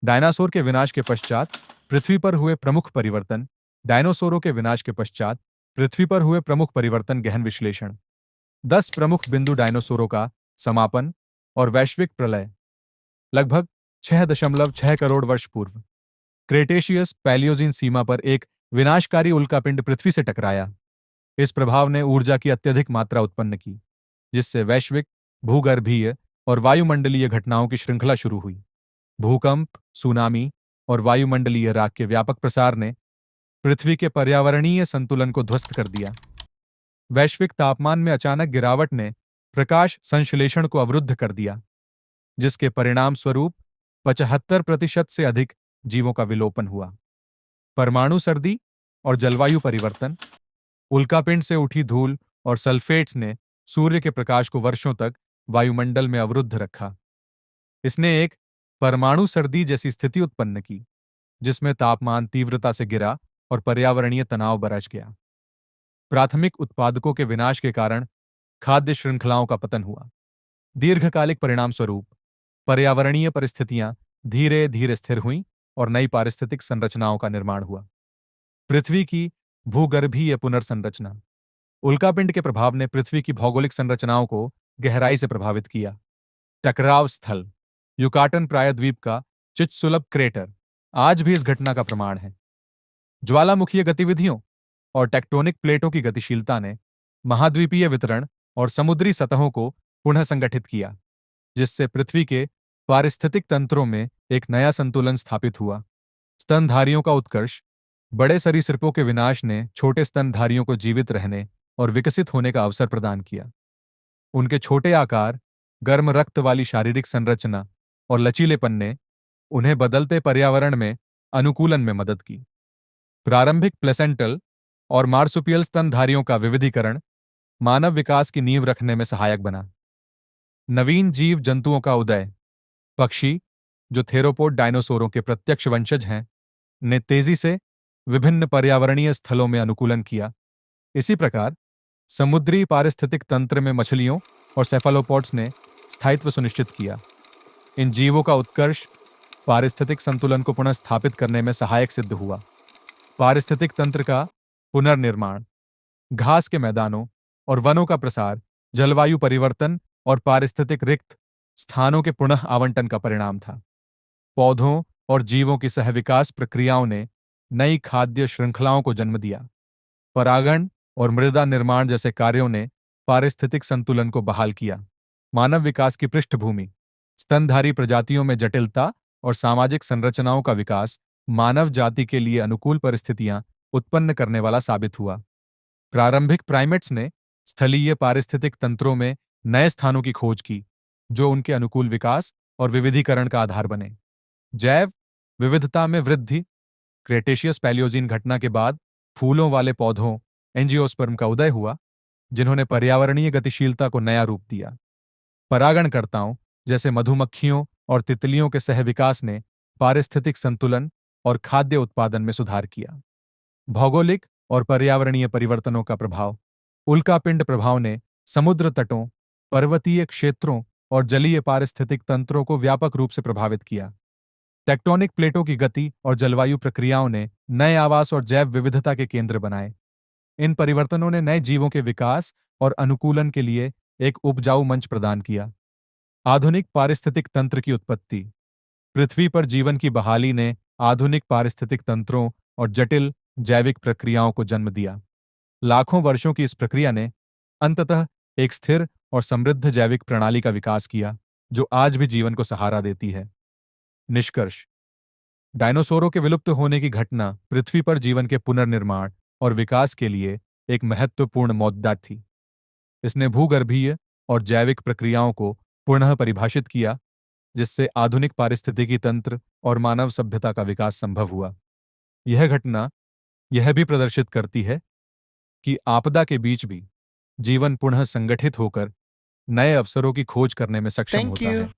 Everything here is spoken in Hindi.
डायनासोर के विनाश के पश्चात पृथ्वी पर हुए प्रमुख परिवर्तन। डायनासोरों के विनाश के पश्चात पृथ्वी पर हुए प्रमुख परिवर्तन। गहन विश्लेषण। 10 प्रमुख बिंदु। डायनासोरों का समापन और वैश्विक प्रलय। लगभग 6.6 करोड़ वर्ष पूर्व क्रेटेशियस पैलियोजिन सीमा पर एक विनाशकारी उल्कापिंड पृथ्वी से टकराया। इस प्रभाव ने ऊर्जा की अत्यधिक मात्रा उत्पन्न की, जिससे वैश्विक, भूगर्भीय और वायुमंडलीय घटनाओं की श्रृंखला शुरू हुई। भूकंप, सुनामी और वायुमंडलीय राख के व्यापक प्रसार ने पृथ्वी के पर्यावरणीय संतुलन को ध्वस्त कर दिया। वैश्विक तापमान में अचानक गिरावट ने प्रकाश संश्लेषण को अवरुद्ध कर दिया, जिसके परिणाम स्वरूप 75% से अधिक जीवों का विलोपन हुआ। परमाणु सर्दी और जलवायु परिवर्तन। उल्कापिंड से उठी धूल और सल्फेट्स ने सूर्य के प्रकाश को वर्षों तक वायुमंडल में अवरुद्ध रखा। इसने एक परमाणु सर्दी जैसी स्थिति उत्पन्न की, जिसमें तापमान तीव्रता से गिरा और पर्यावरणीय तनाव बरस गया। प्राथमिक उत्पादकों के विनाश के कारण खाद्य श्रृंखलाओं का पतन हुआ। दीर्घकालिक परिणाम स्वरूप पर्यावरणीय परिस्थितियां धीरे धीरे स्थिर हुईं और नई पारिस्थितिक संरचनाओं का निर्माण हुआ। पृथ्वी की भूगर्भीय पुनर्संरचना। उल्कापिंड के प्रभाव ने पृथ्वी की भौगोलिक संरचनाओं को गहराई से प्रभावित किया। टकराव स्थल। युकाटन प्रायद्वीप का चित्सुलभ क्रेटर आज भी इस घटना का प्रमाण है। ज्वालामुखीय गतिविधियों और टेक्टोनिक प्लेटों की गतिशीलता ने महाद्वीपीय वितरण और समुद्री सतहों को पुनः संगठित किया, जिससे पृथ्वी के पारिस्थितिक तंत्रों में एक नया संतुलन स्थापित हुआ। स्तनधारियों का उत्कर्ष। बड़े सरीसृपों के विनाश ने छोटे स्तनधारियों को जीवित रहने और विकसित होने का अवसर प्रदान किया। उनके छोटे आकार, गर्म रक्त वाली शारीरिक संरचना और लचीलेपन ने उन्हें बदलते पर्यावरण में अनुकूलन में मदद की। प्रारंभिक प्लेसेंटल और मार्सुपियल स्तनधारियों का विविधीकरण मानव विकास की नींव रखने में सहायक बना। नवीन जीव जंतुओं का उदय। पक्षी, जो थेरोपोड डायनासोरों के प्रत्यक्ष वंशज हैं, ने तेजी से विभिन्न पर्यावरणीय स्थलों में अनुकूलन किया। इसी प्रकार समुद्री पारिस्थितिक तंत्र में मछलियों और सेफालोपॉड्स ने स्थायित्व सुनिश्चित किया। इन जीवों का उत्कर्ष पारिस्थितिक संतुलन को पुनः स्थापित करने में सहायक सिद्ध हुआ। पारिस्थितिक तंत्र का पुनर्निर्माण। घास के मैदानों और वनों का प्रसार जलवायु परिवर्तन और पारिस्थितिक रिक्त स्थानों के पुनः आवंटन का परिणाम था। पौधों और जीवों की सहविकास प्रक्रियाओं ने नई खाद्य श्रृंखलाओं को जन्म दिया। परागण और मृदा निर्माण जैसे कार्यों ने पारिस्थितिक संतुलन को बहाल किया। मानव विकास की पृष्ठभूमि। स्तनधारी प्रजातियों में जटिलता और सामाजिक संरचनाओं का विकास मानव जाति के लिए अनुकूल परिस्थितियां उत्पन्न करने वाला साबित हुआ। प्रारंभिक प्राइमेट्स ने स्थलीय पारिस्थितिक तंत्रों में नए स्थानों की खोज की, जो उनके अनुकूल विकास और विविधीकरण का आधार बने। जैव विविधता में वृद्धि। क्रेटेशियस पैलियोजिन घटना के बाद फूलों वाले पौधों एंजियोस्पर्म का उदय हुआ, जिन्होंने पर्यावरणीय गतिशीलता को नया रूप दिया। परागणकर्ताओं जैसे मधुमक्खियों और तितलियों के सहविकास ने पारिस्थितिक संतुलन और खाद्य उत्पादन में सुधार किया। भौगोलिक और पर्यावरणीय परिवर्तनों का प्रभाव। उल्कापिंड प्रभाव ने समुद्र तटों, पर्वतीय क्षेत्रों और जलीय पारिस्थितिक तंत्रों को व्यापक रूप से प्रभावित किया। टेक्टोनिक प्लेटों की गति और जलवायु प्रक्रियाओं ने नए आवास और जैव विविधता के केंद्र बनाए। इन परिवर्तनों ने नए जीवों के विकास और अनुकूलन के लिए एक उपजाऊ मंच प्रदान किया। आधुनिक पारिस्थितिक तंत्र की उत्पत्ति। पृथ्वी पर जीवन की बहाली ने आधुनिक पारिस्थितिक तंत्रों और जटिल जैविक प्रक्रियाओं को जन्म दिया। लाखों वर्षों की इस प्रक्रिया ने अंततः एक स्थिर और समृद्ध जैविक प्रणाली का विकास किया, जो आज भी जीवन को सहारा देती है। निष्कर्ष। डायनासोरों के विलुप्त होने की घटना पृथ्वी पर जीवन के पुनर्निर्माण और विकास के लिए एक महत्वपूर्ण मुद्दा थी। इसने भूगर्भीय और जैविक प्रक्रियाओं को पुनः परिभाषित किया, जिससे आधुनिक पारिस्थितिकी तंत्र और मानव सभ्यता का विकास संभव हुआ। यह घटना यह भी प्रदर्शित करती है कि आपदा के बीच भी जीवन पुनः संगठित होकर नए अवसरों की खोज करने में सक्षम Thank होता you. है।